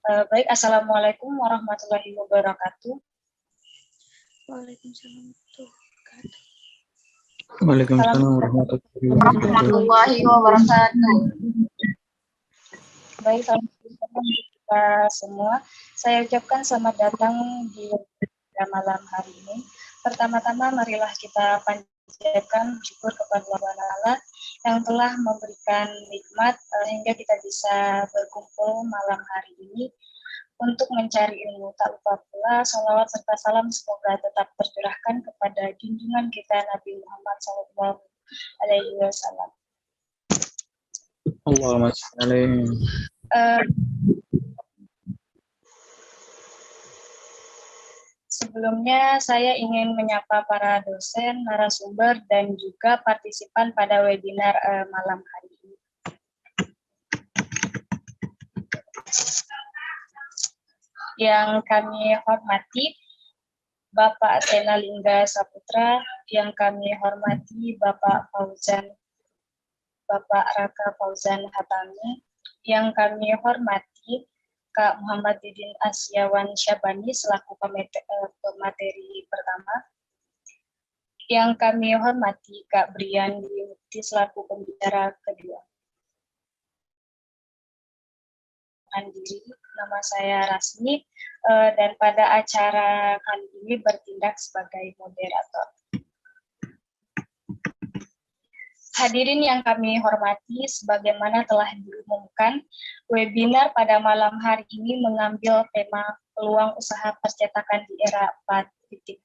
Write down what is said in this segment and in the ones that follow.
Baik, Assalamualaikum warahmatullahi wabarakatuh. Waalaikumsalam warahmatullahi Waalaikumsalam warahmatullahi wabarakatuh. Baik, salam kita semua. Saya ucapkan selamat datang di malam hari ini. Pertama-tama marilah kita panjatkan syukur kepada Allah Ta'ala yang telah memberikan nikmat hingga kita bisa berkumpul malam hari ini untuk mencari ilmu. Tak lupa pula salawat serta salam semoga tetap tercurahkan kepada junjungan kita Nabi Muhammad SAW. Allahumma shalli. Sebelumnya saya ingin menyapa para dosen, narasumber, dan juga partisipan pada webinar malam hari ini. Yang kami hormati Bapak Sena Lingga Saputra, yang kami hormati Bapak Raka Fauzan Hatami, yang kami hormati Kak Muhammad Didin Asyawan Syabani selaku pemateri pertama, yang kami hormati Kak Brian Mukti selaku pembicara kedua. Diri, nama saya Rasmi, dan pada acara kali ini bertindak sebagai moderator. Hadirin yang kami hormati, sebagaimana telah diumumkan, webinar pada malam hari ini mengambil tema peluang usaha percetakan di era 4.0.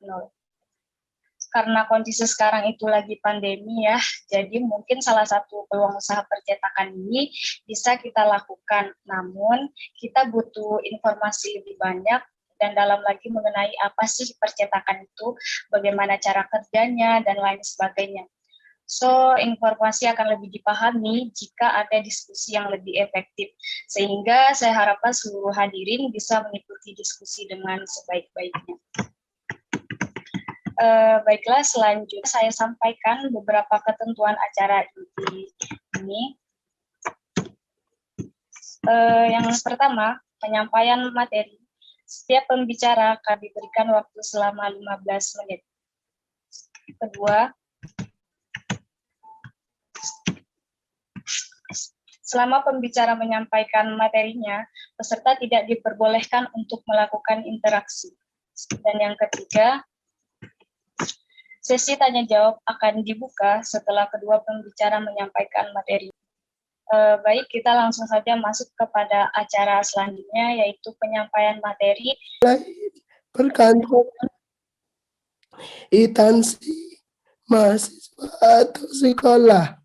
Karena kondisi sekarang itu lagi pandemi ya, jadi mungkin salah satu peluang usaha percetakan ini bisa kita lakukan. Namun, kita butuh informasi lebih banyak dan dalam lagi mengenai apa sih percetakan itu, bagaimana cara kerjanya, dan lain sebagainya. So, informasi akan lebih dipahami jika ada diskusi yang lebih efektif. Sehingga saya harapkan seluruh hadirin bisa mengikuti diskusi dengan sebaik-baiknya. Baiklah, selanjutnya saya sampaikan beberapa ketentuan acara ini. Yang pertama, penyampaian materi. Setiap pembicara akan diberikan waktu selama 15 menit. Kedua, selama pembicara menyampaikan materinya, peserta tidak diperbolehkan untuk melakukan interaksi. Dan yang ketiga, sesi tanya-jawab akan dibuka setelah kedua pembicara menyampaikan materi. Baik, kita langsung saja masuk kepada acara selanjutnya, yaitu penyampaian materi. Perkantoran, instansi, mahasiswa atau sekolah,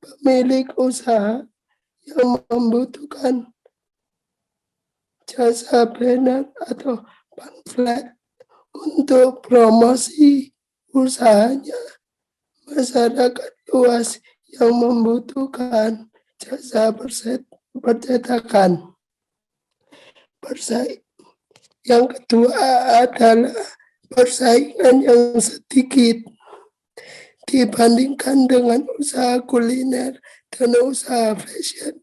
pemilik usaha yang membutuhkan jasa banner atau pamflet untuk promosi usahanya, masyarakat luas yang membutuhkan jasa percetakan. Yang kedua adalah persaingan yang sedikit dibandingkan dengan usaha kuliner dan usaha fashion.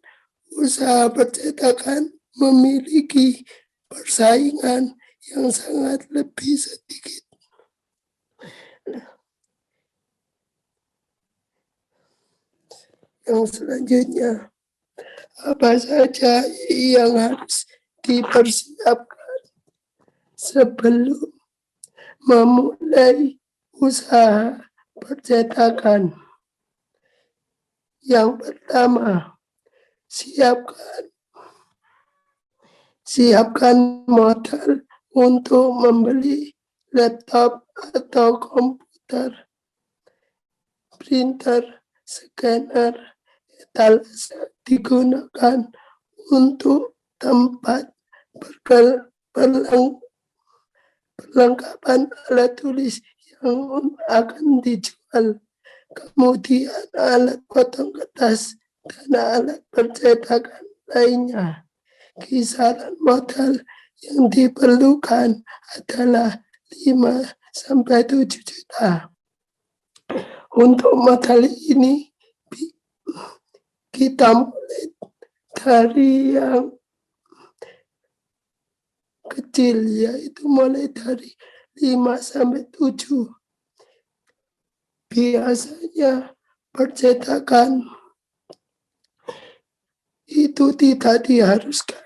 Usaha percetakan memiliki persaingan yang sangat lebih sedikit. Yang selanjutnya, apa saja yang harus dipersiapkan sebelum memulai usaha percetakan? Yang pertama, siapkan modal untuk membeli laptop atau komputer, printer, scanner, etalase digunakan untuk tempat perlengkapan alat tulis yang akan dijual. Kemudian alat potong kertas dan alat percetakan lainnya. Kisaran modal yang diperlukan adalah 5-7 juta. Untuk modal ini kita mulai dari yang kecil, yaitu mulai dari 5 sampai 7. Biasanya percetakan itu tidak diharuskan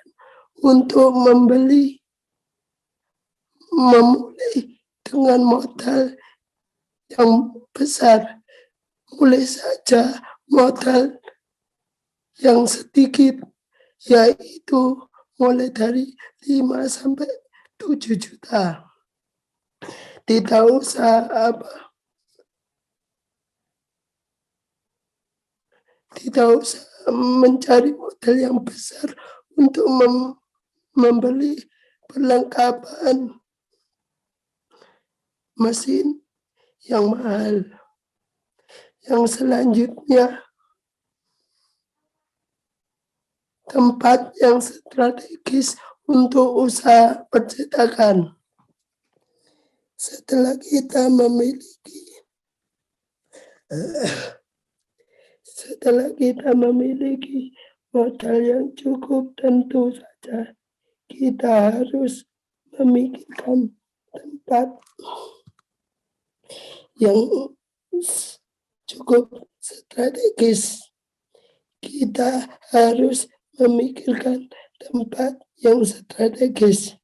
untuk memulai dengan modal yang besar. Mulai saja modal yang sedikit, yaitu mulai dari 5 sampai 7 juta. Tidak usah mencari modal yang besar untuk membeli perlengkapan mesin yang mahal. Yang selanjutnya, tempat yang strategis untuk usaha percetakan. Setelah kita memiliki modal yang cukup, tentu saja kita harus memikirkan tempat yang cukup strategis. Kita harus memikirkan tempat yang strategis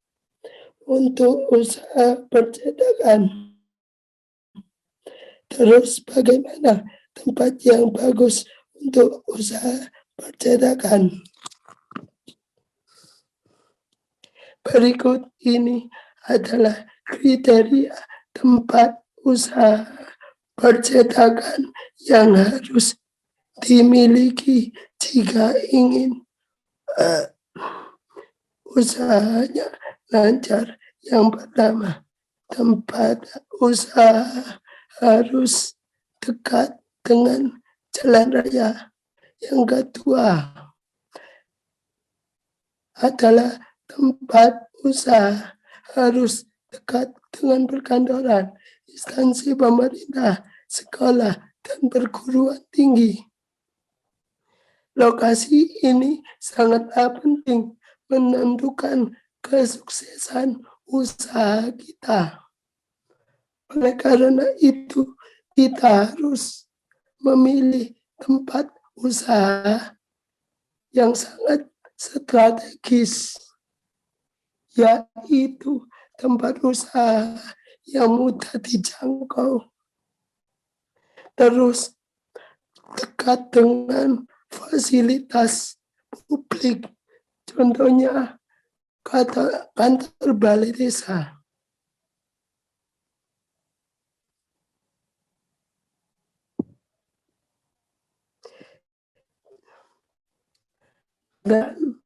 untuk usaha percetakan. Terus bagaimana tempat yang bagus untuk usaha percetakan? Berikut ini adalah kriteria tempat usaha percetakan yang harus dimiliki jika ingin usahanya lancar. Yang pertama, tempat usaha harus dekat dengan jalan raya. Yang kedua adalah tempat usaha harus dekat dengan perkantoran, instansi pemerintah, sekolah, dan perguruan tinggi. Lokasi ini sangatlah penting menentukan kesuksesan usaha kita. Oleh karena itu, kita harus memilih tempat usaha yang sangat strategis, yaitu tempat usaha yang mudah dijangkau, terus dekat dengan fasilitas publik, contohnya kantor balai desa. Dan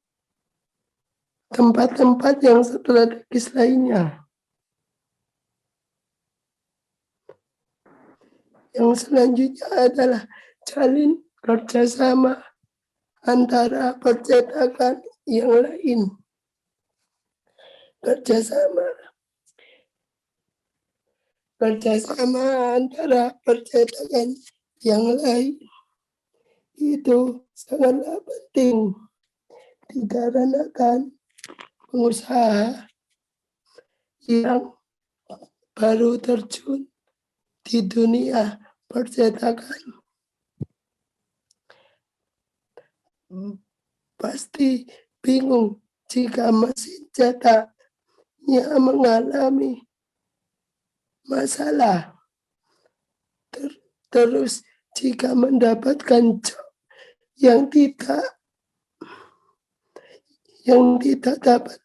tempat-tempat yang strategis lainnya. Yang selanjutnya adalah jalin kerjasama antara percetakan yang lain. Kerjasama antara percetakan yang lain itu sangatlah penting, dikarenakan pengusaha yang baru terjun di dunia percetakan pasti bingung jika mesin cetaknya mengalami masalah. Terus jika mendapatkan job yang tidak dapat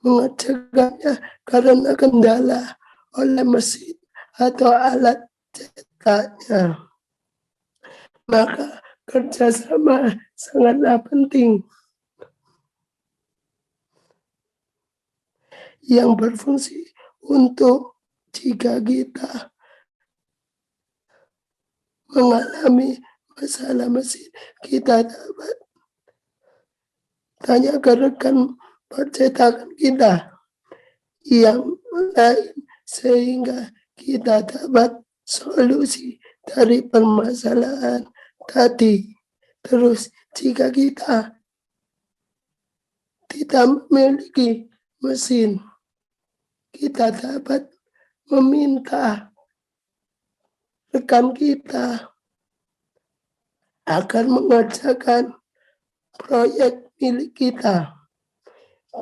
mengerjakannya karena kendala oleh mesin atau alat cetaknya, maka kerjasama sangatlah penting yang berfungsi untuk jika kita mengalami masalah mesin, kita dapat tanya ke rekan percetakan kita yang lain sehingga kita dapat solusi dari permasalahan tadi. Terus jika kita tidak memiliki mesin, kita dapat meminta rekan kita agar mengerjakan proyek milik kita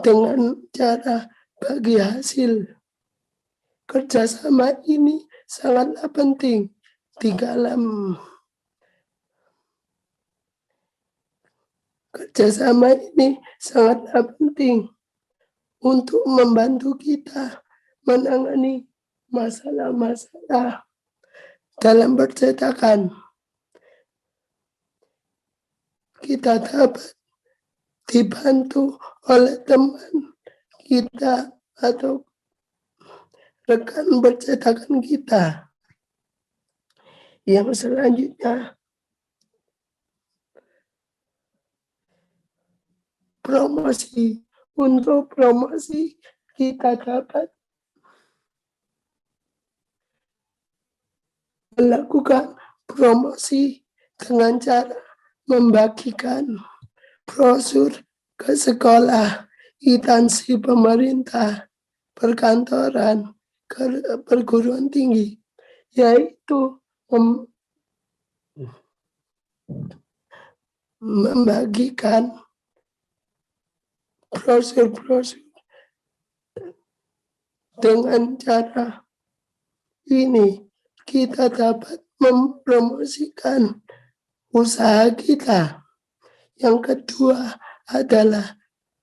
dengan cara bagi hasil. Kerjasama ini sangatlah penting di dalam kerjasama ini sangatlah penting untuk membantu kita menangani masalah-masalah dalam percetakan. Kita dapat dibantu oleh teman kita atau rekan percetakan kita. Yang selanjutnya, promosi. Untuk promosi, kita dapat melakukan promosi dengan cara membagikan brosur ke sekolah, instansi pemerintah, perkantoran, perguruan tinggi, yaitu membagikan brosur-brosur dengan cara ini kita dapat mempromosikan usaha kita. Yang kedua adalah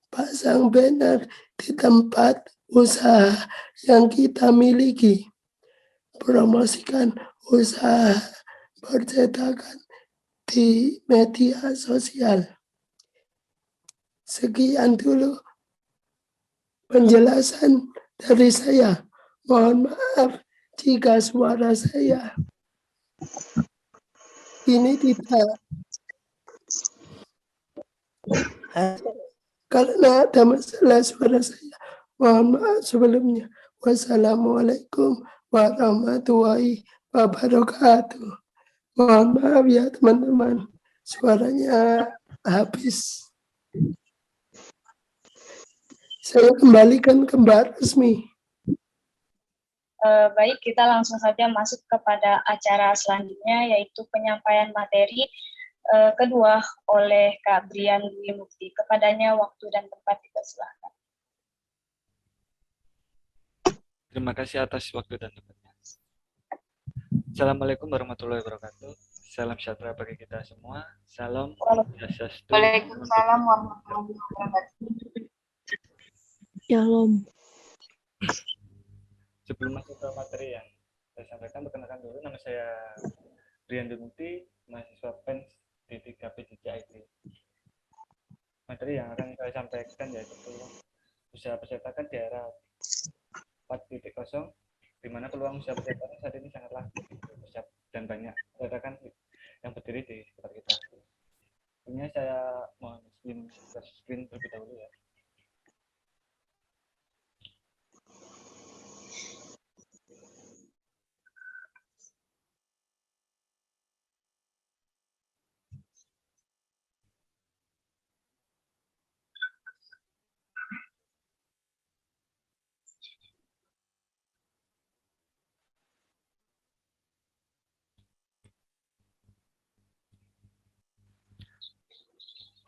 pasang banner di tempat usaha yang kita miliki. Promosikan usaha percetakan di media sosial. Sekian dulu penjelasan dari saya. Mohon maaf jika suara saya ini tidak karena ada masalah suara saya. Mohon maaf sebelumnya. Wassalamualaikum warahmatullahi wabarakatuh. Mohon maaf ya teman-teman, suaranya habis. Saya kembalikan ke Mbak Resmi. Baik, kita langsung saja masuk kepada acara selanjutnya, yaitu penyampaian materi kedua oleh Kak Brian Dwi Mukti. Kepadanya waktu dan tempat dipersilakan. Terima kasih atas waktu dan tempatnya. Assalamualaikum warahmatullahi wabarakatuh. Salam sejahtera bagi kita semua. Salam Swastiastu. Waalaikumsalam warahmatullahi wabarakatuh. Shalom. Sebelum masuk ke materi yang saya sampaikan, perkenalkan dulu, nama saya Brian Dwi Mukti, mahasiswa PENS di 3P IT. Materi yang akan saya sampaikan yaitu usaha percetakan di era 4.0, di mana peluang usaha percetakan saat ini sangatlah besar dan banyak percetakan yang berdiri di sekitar kita. Ini saya mohon screen terlebih dahulu ya.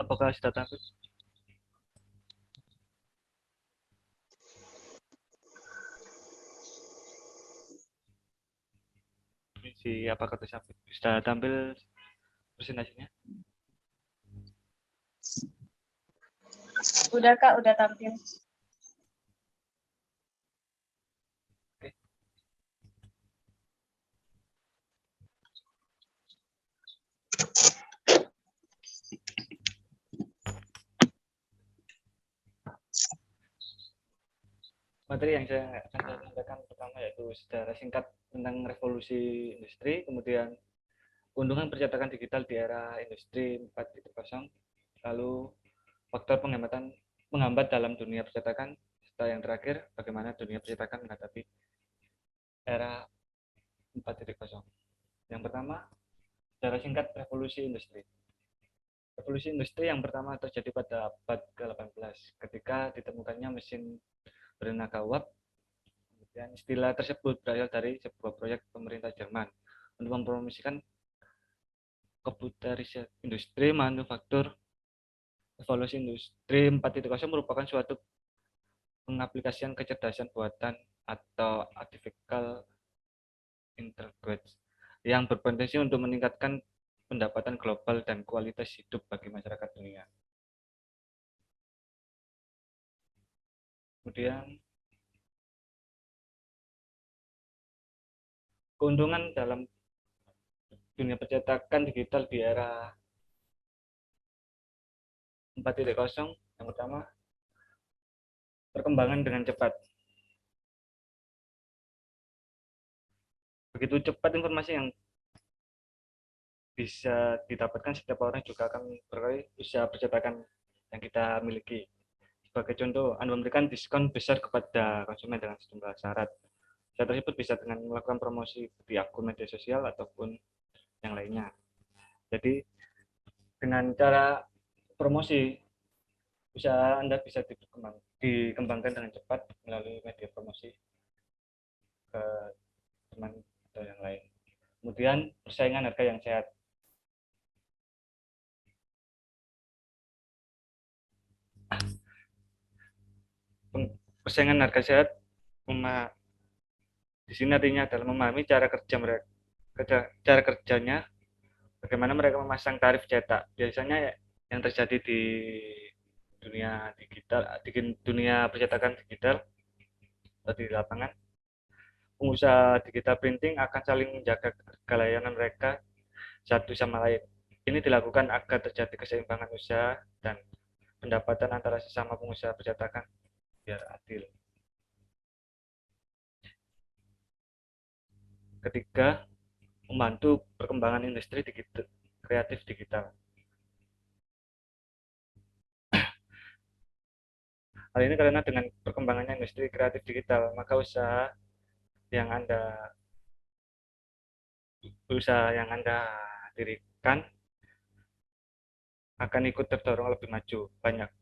Apakah sudah tampil? Apakah sudah tampil presentasinya? Udah Kak, udah tampil. Oke. Materi yang saya akan sampaikan pertama yaitu secara singkat tentang revolusi industri, kemudian keuntungan percetakan digital di era industri 4.0, lalu faktor menghambat dalam dunia percetakan, serta yang terakhir bagaimana dunia percetakan menghadapi era 4.0. Yang pertama, secara singkat revolusi industri. Revolusi industri yang pertama terjadi pada abad ke-18 ketika ditemukannya mesin bertenaga uap. Kemudian istilah tersebut berasal dari sebuah proyek pemerintah Jerman untuk mempromosikan komputerisasi industri manufaktur. Revolusi industri 4.0 merupakan suatu pengaplikasian kecerdasan buatan atau artificial intelligence yang berpotensi untuk meningkatkan pendapatan global dan kualitas hidup bagi masyarakat dunia. Kemudian keuntungan dalam dunia percetakan digital di era 4.0 yang pertama, perkembangan dengan cepat. Begitu cepat informasi yang bisa didapatkan, setiap orang juga akan mengikuti usaha percetakan yang kita miliki. Sebagai contoh, Anda memberikan diskon besar kepada konsumen dengan sejumlah syarat. Syarat tersebut bisa dengan melakukan promosi di akun media sosial ataupun yang lainnya. Jadi, dengan cara promosi, usaha Anda bisa dikembangkan dengan cepat melalui media promosi ke teman atau yang lain. Kemudian, persaingan harga yang sehat. Persaingan harga sehat di sini artinya adalah memahami cara kerja mereka, cara kerjanya, bagaimana mereka memasang tarif cetak. Biasanya yang terjadi di dunia digital, di dunia percetakan digital atau di lapangan, pengusaha digital printing akan saling menjaga harga layanan mereka satu sama lain. Ini dilakukan agar terjadi keseimbangan usaha dan pendapatan antara sesama pengusaha percetakan biar adil. Ketiga, membantu perkembangan industri digital, kreatif digital. Hal ini karena dengan perkembangannya industri kreatif digital, maka usaha yang Anda dirikan akan ikut terdorong lebih maju banyak.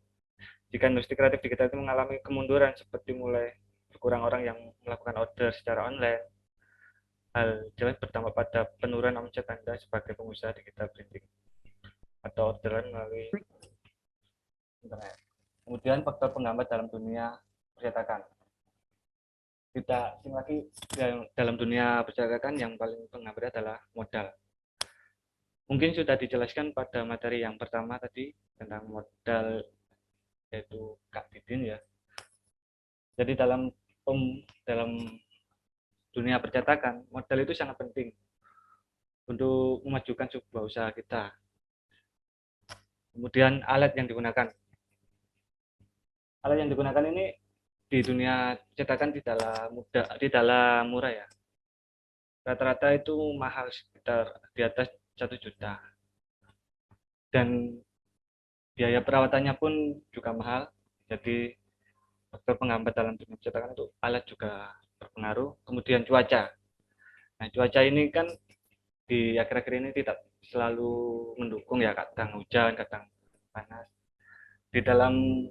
Jika industri kreatif digital itu mengalami kemunduran seperti mulai berkurang orang yang melakukan order secara online, hal jelas berdampak pada penurunan omset Anda sebagai pengusaha digital printing atau orderan melalui internet. Kemudian faktor penghambat dalam dunia percetakan. Kita asing lagi dalam dunia percetakan yang paling penghambat adalah modal. Mungkin sudah dijelaskan pada materi yang pertama tadi tentang modal, yaitu Kak Didin ya. Jadi dalam dunia percetakan, modal itu sangat penting untuk memajukan sebuah usaha kita. Kemudian alat yang digunakan. Alat yang digunakan ini di dunia percetakan tidaklah murah ya. Rata-rata itu mahal sekitar di atas 1 juta. Dan biaya perawatannya pun juga mahal. Jadi faktor penghambat dalam dunia percetakan itu alat juga berpengaruh. Kemudian cuaca. Nah, cuaca ini kan di akhir-akhir ini tidak selalu mendukung ya, kadang hujan, kadang panas. Di dalam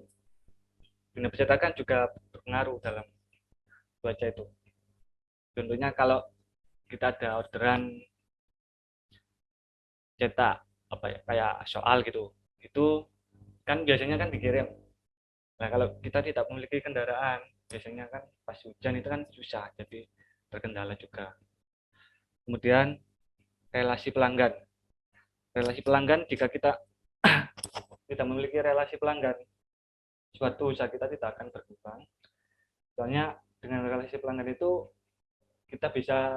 dunia percetakan juga berpengaruh dalam cuaca itu. Contohnya kalau kita ada orderan cetak apa ya, kayak soal gitu, itu kan biasanya kan dikirim. Nah, kalau kita tidak memiliki kendaraan, biasanya kan pas hujan itu kan susah, jadi terkendala juga. Kemudian relasi pelanggan. Relasi pelanggan, jika kita tidak memiliki relasi pelanggan, suatu usaha kita tidak akan berkembang. Soalnya dengan relasi pelanggan itu kita bisa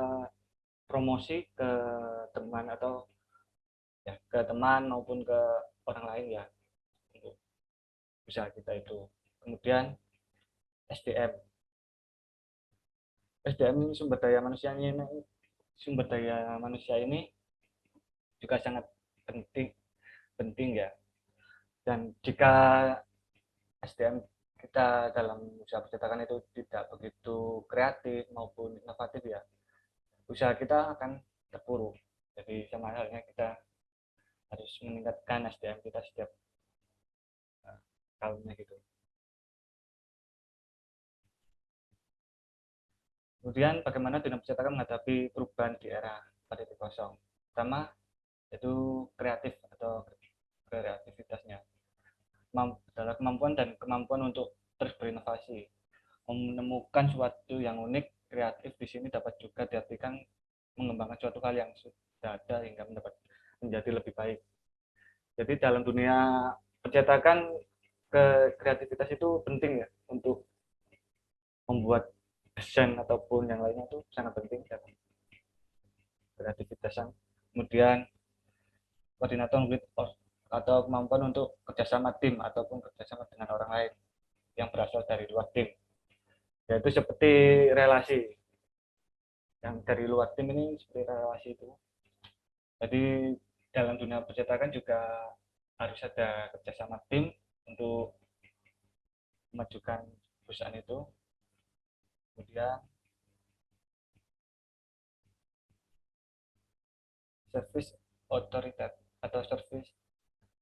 promosi ke teman atau ya ke teman maupun ke orang lain ya untuk usaha kita itu. Kemudian SDM. SDM ini sumber daya manusia ini juga sangat penting ya. Dan jika SDM kita dalam usaha percetakan itu tidak begitu kreatif maupun inovatif ya, usaha kita akan terpuruk. Jadi sama halnya kita harus meningkatkan SDM kita setiap tahunnya gitu. Kemudian bagaimana dunia percetakan menghadapi perubahan di era 4.0? Pertama, yaitu kreatif atau kreativitasnya. Adalah kemampuan dan kemampuan untuk terus berinovasi. Menemukan suatu yang unik, kreatif di sini dapat juga diartikan mengembangkan suatu hal yang sudah ada hingga menjadi lebih baik. Jadi dalam dunia percetakan, kreativitas itu penting ya untuk membuat desain ataupun yang lainnya itu sangat penting dalam kreativitas. Kemudian koordinator atau kemampuan untuk kerjasama tim ataupun kerjasama dengan orang lain yang berasal dari luar tim, yaitu seperti relasi yang dari luar tim ini seperti relasi itu. Jadi dalam dunia percetakan juga harus ada kerjasama tim untuk memajukan perusahaan itu. Kemudian service otoritas atau service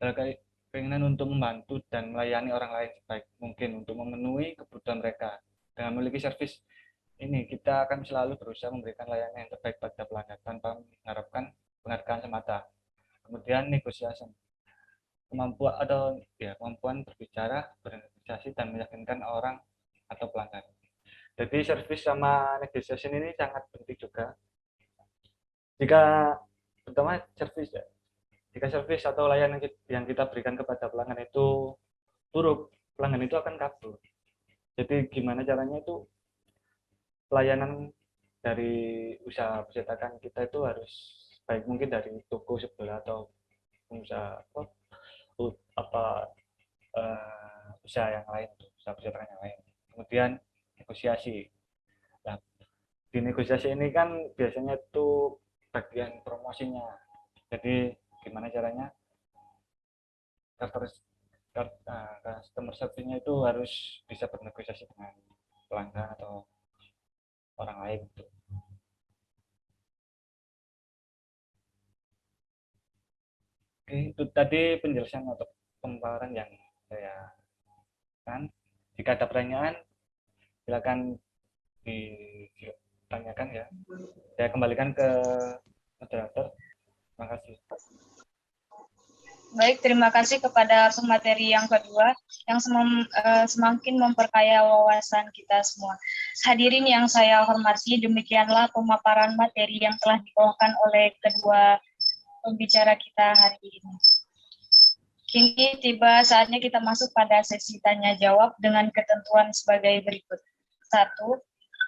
terkait keinginan untuk membantu dan melayani orang lain sebaik mungkin untuk memenuhi kebutuhan mereka. Dengan memiliki service ini, kita akan selalu berusaha memberikan layanan yang terbaik pada pelanggan tanpa mengharapkan penghargaan semata. Kemudian negosiasi, kemampuan berbicara, bernegosiasi dan meyakinkan orang atau pelanggan. Jadi service sama negosiasi ini sangat penting juga. Jika pertama service ya, jika service atau layanan yang kita berikan kepada pelanggan itu buruk, pelanggan itu akan kabur. Jadi gimana caranya itu pelayanan dari usaha percetakan kita itu harus baik mungkin dari toko sebelah atau usaha usaha yang lain, usaha percetakan yang lain. Kemudian negosiasi. Nah, di negosiasi ini kan biasanya itu bagian promosinya. Jadi gimana caranya customer service-nya itu harus bisa bernegosiasi dengan pelanggan atau orang lain. Oke, itu tadi penjelasan atau pemaparan yang saya kan. Jika ada pertanyaan, silakan ditanyakan ya. Saya kembalikan ke moderator. Terima kasih. Baik, terima kasih kepada pemateri yang kedua yang semakin memperkaya wawasan kita semua. Hadirin yang saya hormati, demikianlah pemaparan materi yang telah dibawakan oleh kedua pembicara kita hari ini. Kini tiba saatnya kita masuk pada sesi tanya jawab dengan ketentuan sebagai berikut. 1.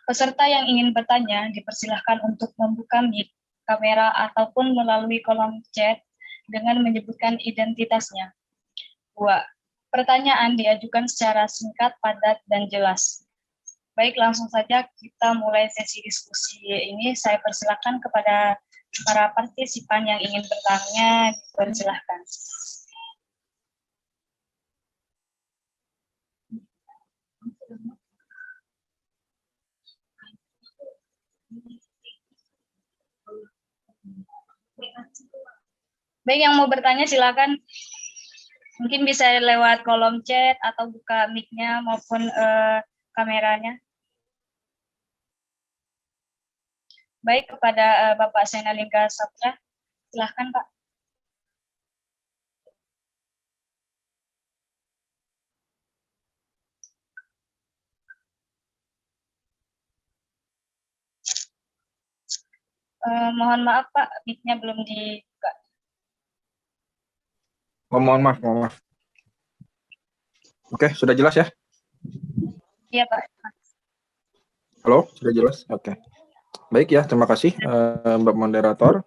Peserta yang ingin bertanya dipersilahkan untuk membuka mic, kamera ataupun melalui kolom chat dengan menyebutkan identitasnya. 2. Pertanyaan diajukan secara singkat, padat, dan jelas. Baik, langsung saja kita mulai sesi diskusi ini. Saya persilahkan kepada para partisipan yang ingin bertanya, dipersilahkan. Baik, yang mau bertanya silakan. Mungkin bisa lewat kolom chat atau buka mic-nya maupun kameranya. Baik, kepada Bapak Senalingga Sapra, silakan Pak. Mohon maaf Pak, mic-nya belum dibuka. Mohon maaf. Oke, sudah jelas ya? Iya Pak. Halo, sudah jelas? Oke. Baik ya, terima kasih Mbak Moderator.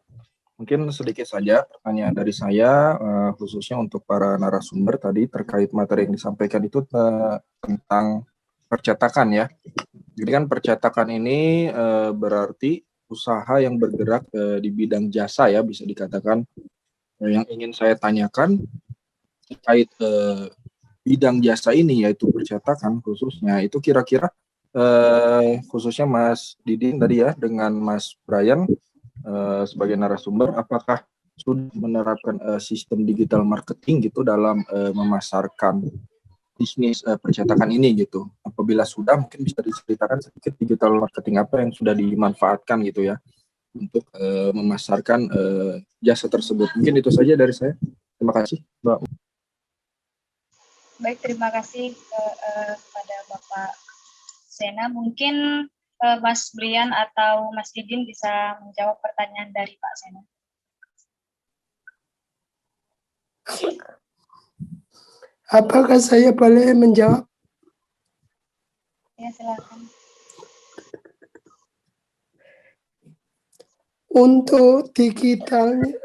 Mungkin sedikit saja pertanyaan dari saya, khususnya untuk para narasumber tadi terkait materi yang disampaikan itu tentang percetakan ya. Jadi kan percetakan ini berarti usaha yang bergerak di bidang jasa ya, bisa dikatakan. Yang ingin saya tanyakan terkait bidang jasa ini, yaitu percetakan khususnya, itu kira-kira khususnya Mas Didin tadi ya dengan Mas Brian sebagai narasumber, apakah sudah menerapkan sistem digital marketing gitu dalam memasarkan bisnis percetakan ini gitu. Apabila sudah, mungkin bisa diceritakan sedikit digital marketing apa yang sudah dimanfaatkan gitu ya untuk memasarkan jasa tersebut. Mungkin itu saja dari saya. Terima kasih, Mbak. Baik, terima kasih kepada Bapak Sena. Mungkin Mas Brian atau Mas Didin bisa menjawab pertanyaan dari Pak Sena. Apakah saya boleh menjawab? Ya, silakan. Untuk digitalnya,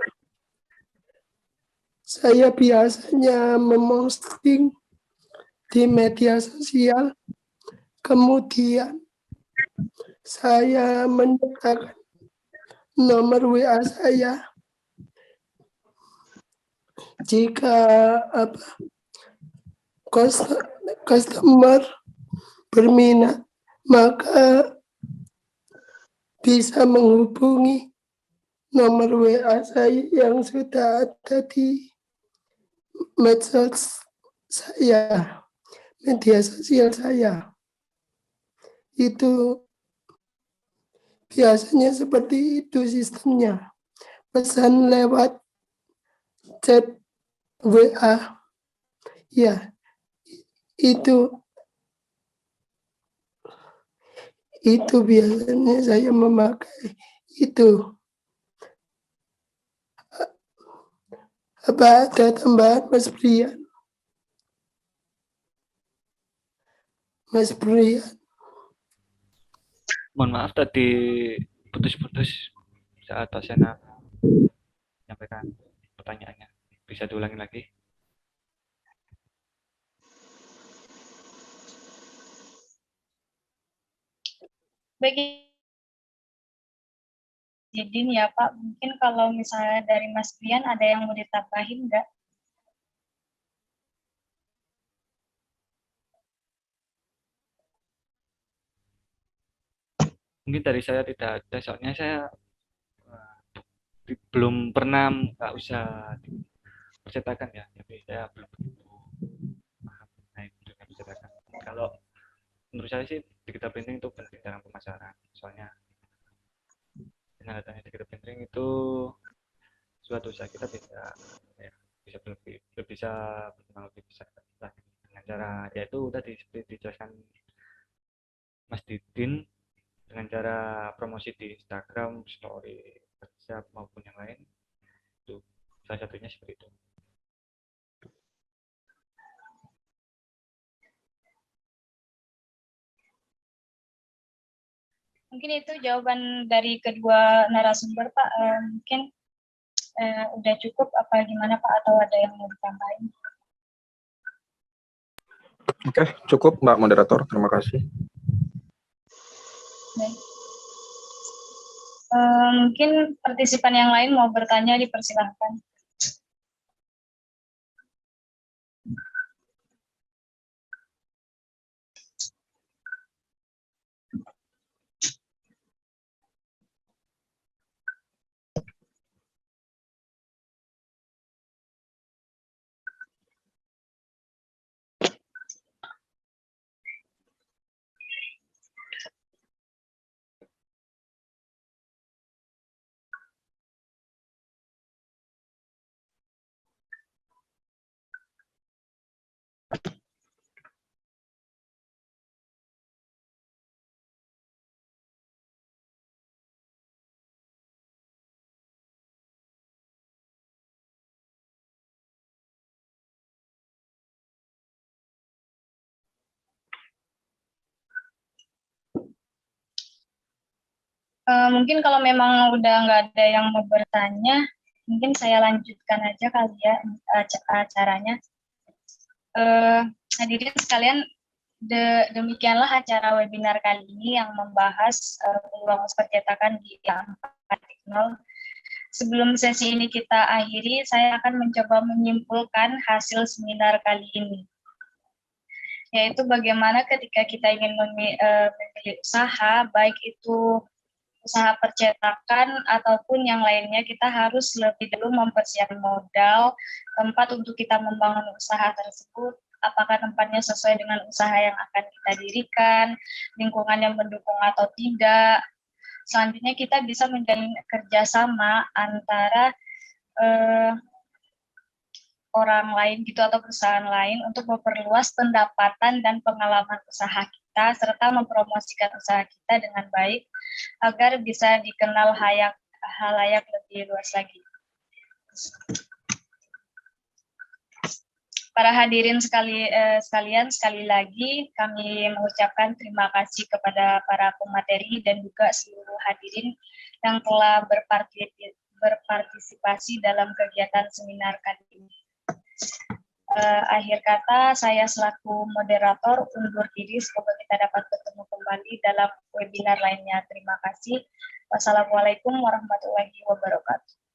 saya biasanya memposting di media sosial, kemudian saya menyertakan nomor WA saya. Jika customer berminat, maka bisa menghubungi nomor WA saya yang sudah ada di medsos saya, media sosial saya. Itu biasanya seperti itu sistemnya. Pesan lewat chat WA. Ya, itu biasanya saya memakai itu. Apa ada tambahan, Mas Brian? Mas Brian. Mohon maaf tadi putus-putus saat Pak Sena menyampaikan pertanyaannya. Bisa diulangi lagi? Baik, Didin ya Pak, mungkin kalau misalnya dari Mas Brian ada yang mau ditambahin nggak? Mungkin dari saya tidak ada, soalnya saya belum pernah nggak usah percetakan ya, jadi saya belum paham mengenai dunia percetakan. Kalau menurut saya sih digital printing itu penting dalam pemasaran, soalnya dengan adanya digital printing itu suatu usaha kita bisa ya, bisa berkembang lebih besar dengan cara yaitu tadi seperti dijelaskan Mas Didin, dengan cara promosi di Instagram, Story, WhatsApp maupun yang lain, itu salah satunya seperti itu. Mungkin itu jawaban dari kedua narasumber Pak. Mungkin udah cukup apa gimana Pak, atau ada yang mau ditambahin? Oke, cukup Mbak Moderator. Terima kasih. Baik. Mungkin partisipan yang lain mau bertanya, dipersilahkan. Mungkin kalau memang udah nggak ada yang mau bertanya, mungkin saya lanjutkan aja kali ya acaranya. Hadirin sekalian, demikianlah acara webinar kali ini yang membahas peluang percetakan di era 4.0. Sebelum sesi ini kita akhiri, saya akan mencoba menyimpulkan hasil seminar kali ini, yaitu bagaimana ketika kita ingin memilih usaha, baik itu usaha percetakan ataupun yang lainnya, kita harus lebih dulu mempersiapkan modal, tempat untuk kita membangun usaha tersebut, apakah tempatnya sesuai dengan usaha yang akan kita dirikan, lingkungan yang mendukung atau tidak. Selanjutnya kita bisa menjalin kerjasama antara orang lain gitu atau perusahaan lain untuk memperluas pendapatan dan pengalaman usaha kita serta mempromosikan usaha kita dengan baik agar bisa dikenal halayak lebih luas lagi. Para hadirin sekalian, sekali lagi kami mengucapkan terima kasih kepada para pemateri dan juga seluruh hadirin yang telah berpartisipasi dalam kegiatan seminar kali ini. Akhir kata, saya selaku moderator undur diri, semoga kita dapat bertemu kembali dalam webinar lainnya. Terima kasih. Wassalamualaikum warahmatullahi wabarakatuh.